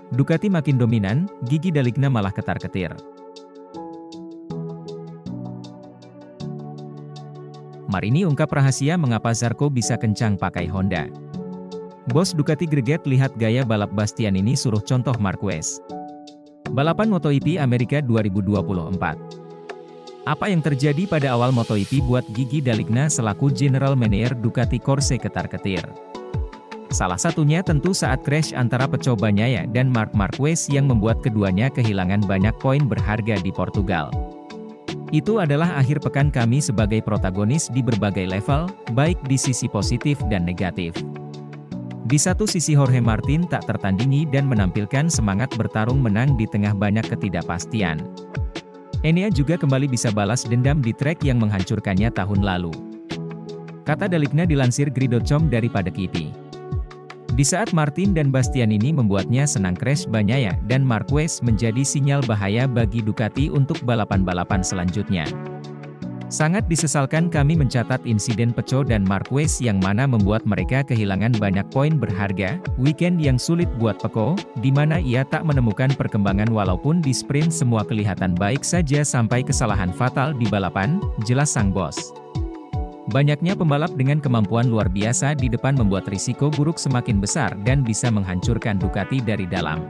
Ducati makin dominan, gigi Daligna malah ketar-ketir. Marini ungkap rahasia mengapa Zarco bisa kencang pakai Honda. Bos Ducati greget lihat gaya balap Bastianini suruh contoh Marquez. Balapan MotoGP Amerika 2024. Apa yang terjadi pada awal MotoGP buat Gigi Daligna selaku General Manager Ducati Corse ketar-ketir? Salah satunya tentu saat crash antara Pecco Bagnaia dan Marc Marquez yang membuat keduanya kehilangan banyak poin berharga di Portugal. Itu adalah akhir pekan kami sebagai protagonis di berbagai level, baik di sisi positif dan negatif. Di satu sisi Jorge Martin tak tertandingi dan menampilkan semangat bertarung menang di tengah banyak ketidakpastian. Enea juga kembali bisa balas dendam di trek yang menghancurkannya tahun lalu. Kata Daligna dilansir Grid.com dari Paddock.ip. Di saat Martin dan Bastianini membuatnya senang crash Bagnaia dan Marquez menjadi sinyal bahaya bagi Ducati untuk balapan-balapan selanjutnya. Sangat disesalkan kami mencatat insiden Pecco dan Marquez yang mana membuat mereka kehilangan banyak poin berharga, weekend yang sulit buat Pecco, di mana ia tak menemukan perkembangan walaupun di sprint semua kelihatan baik saja sampai kesalahan fatal di balapan, jelas sang bos. Banyaknya pembalap dengan kemampuan luar biasa di depan membuat risiko buruk semakin besar dan bisa menghancurkan Ducati dari dalam.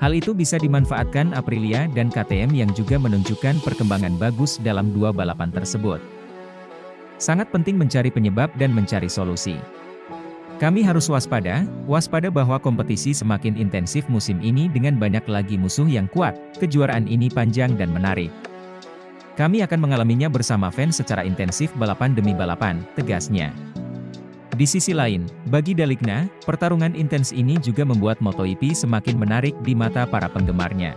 Hal itu bisa dimanfaatkan Aprilia dan KTM yang juga menunjukkan perkembangan bagus dalam dua balapan tersebut. Sangat penting mencari penyebab dan mencari solusi. Kami harus waspada bahwa kompetisi semakin intensif musim ini dengan banyak lagi musuh yang kuat, kejuaraan ini panjang dan menarik. Kami akan mengalaminya bersama fans secara intensif balapan demi balapan, tegasnya. Di sisi lain, bagi Daligna, pertarungan intens ini juga membuat MotoGP semakin menarik di mata para penggemarnya.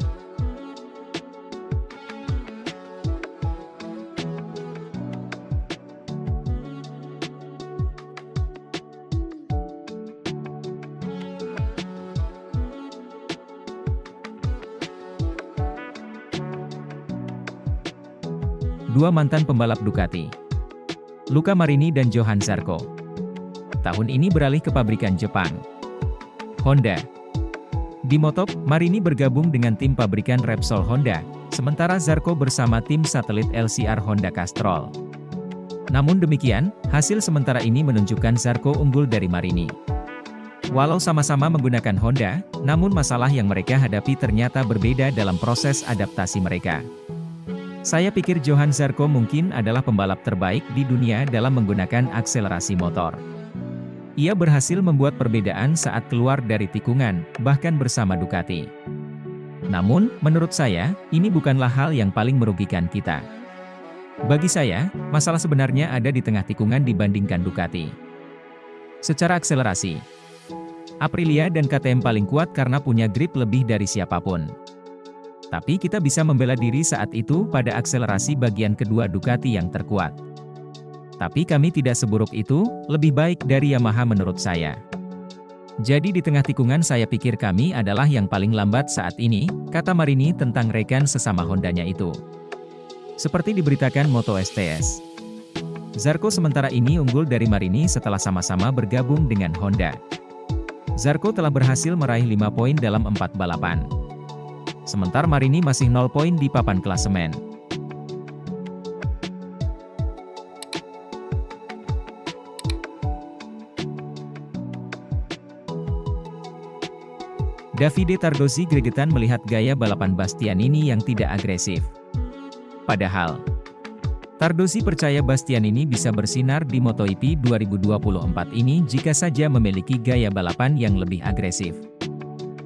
Dua mantan pembalap Ducati, Luca Marini dan Johann Zarco, tahun ini beralih ke pabrikan Jepang, Honda. Di Motop, Marini bergabung dengan tim pabrikan Repsol Honda, sementara Zarco bersama tim satelit LCR Honda Castrol. Namun demikian, hasil sementara ini menunjukkan Zarco unggul dari Marini. Walau sama-sama menggunakan Honda, namun masalah yang mereka hadapi ternyata berbeda dalam proses adaptasi mereka. Saya pikir Johann Zarco mungkin adalah pembalap terbaik di dunia dalam menggunakan akselerasi motor. Ia berhasil membuat perbedaan saat keluar dari tikungan, bahkan bersama Ducati. Namun, menurut saya, ini bukanlah hal yang paling merugikan kita. Bagi saya, masalah sebenarnya ada di tengah tikungan dibandingkan Ducati. Secara akselerasi, Aprilia dan KTM paling kuat karena punya grip lebih dari siapapun. Tapi kita bisa membela diri saat itu pada akselerasi bagian kedua Ducati yang terkuat. Tapi kami tidak seburuk itu, lebih baik dari Yamaha menurut saya. Jadi di tengah tikungan saya pikir kami adalah yang paling lambat saat ini, kata Marini tentang rekan sesama Hondanya itu. Seperti diberitakan Moto STS. Zarco sementara ini unggul dari Marini setelah sama-sama bergabung dengan Honda. Zarco telah berhasil meraih 5 poin dalam 4 balapan. Sementara Marini masih 0 poin di papan klasemen. Davide Tardozzi gregetan melihat gaya balapan Bastianini yang tidak agresif. Padahal, Tardozzi percaya Bastianini bisa bersinar di MotoGP 2024 ini jika saja memiliki gaya balapan yang lebih agresif.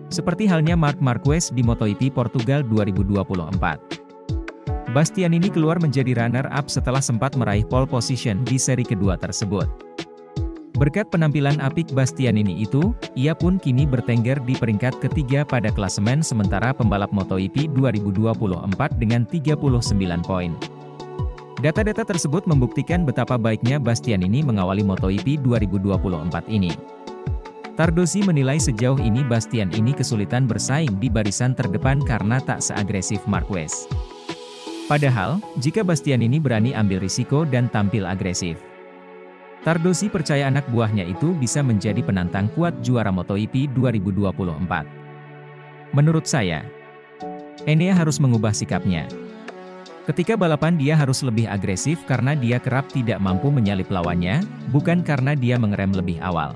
Seperti halnya Marc Marquez di MotoGP Portugal 2024. Bastianini keluar menjadi runner-up setelah sempat meraih pole position di seri kedua tersebut. Berkat penampilan apik Bastianini itu, ia pun kini bertengger di peringkat ketiga pada klasemen sementara pembalap MotoGP 2024 dengan 39 poin. Data-data tersebut membuktikan betapa baiknya Bastianini mengawali MotoGP 2024 ini. Tardozzi menilai sejauh ini Bastianini kesulitan bersaing di barisan terdepan karena tak seagresif Marquez. Padahal, jika Bastianini berani ambil risiko dan tampil agresif, Tardozzi percaya anak buahnya itu bisa menjadi penantang kuat juara MotoGP 2024. Menurut saya, Enea harus mengubah sikapnya. Ketika balapan dia harus lebih agresif karena dia kerap tidak mampu menyalip lawannya, bukan karena dia mengerem lebih awal.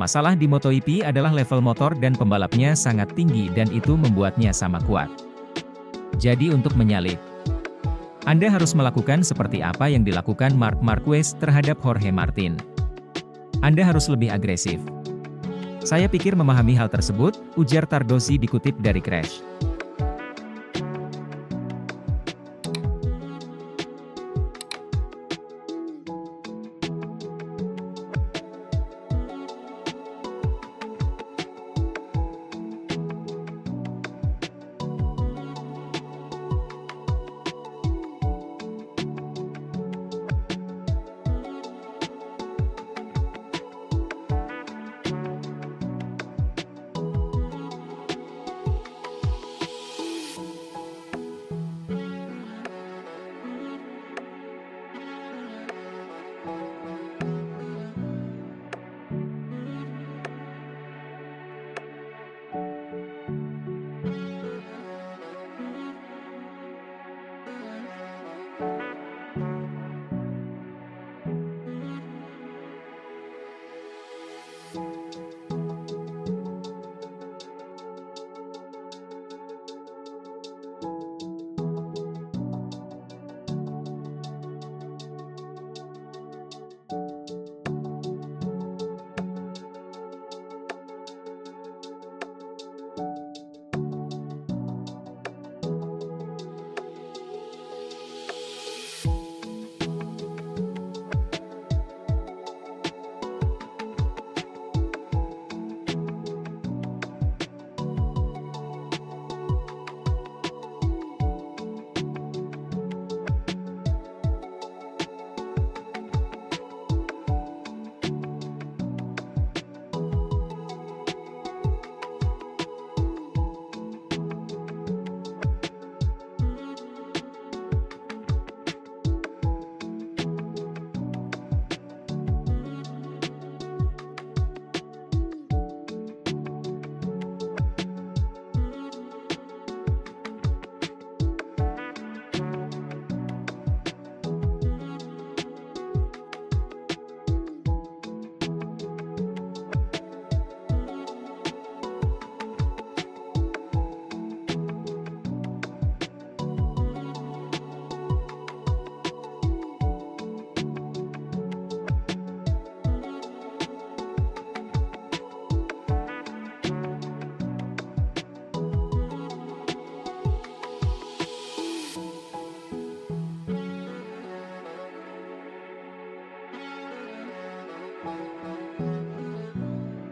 Masalah di MotoGP adalah level motor dan pembalapnya sangat tinggi dan itu membuatnya sama kuat. Jadi untuk menyalip, Anda harus melakukan seperti apa yang dilakukan Marc Marquez terhadap Jorge Martin. Anda harus lebih agresif. Saya pikir memahami hal tersebut, ujar Tardosi dikutip dari Crash.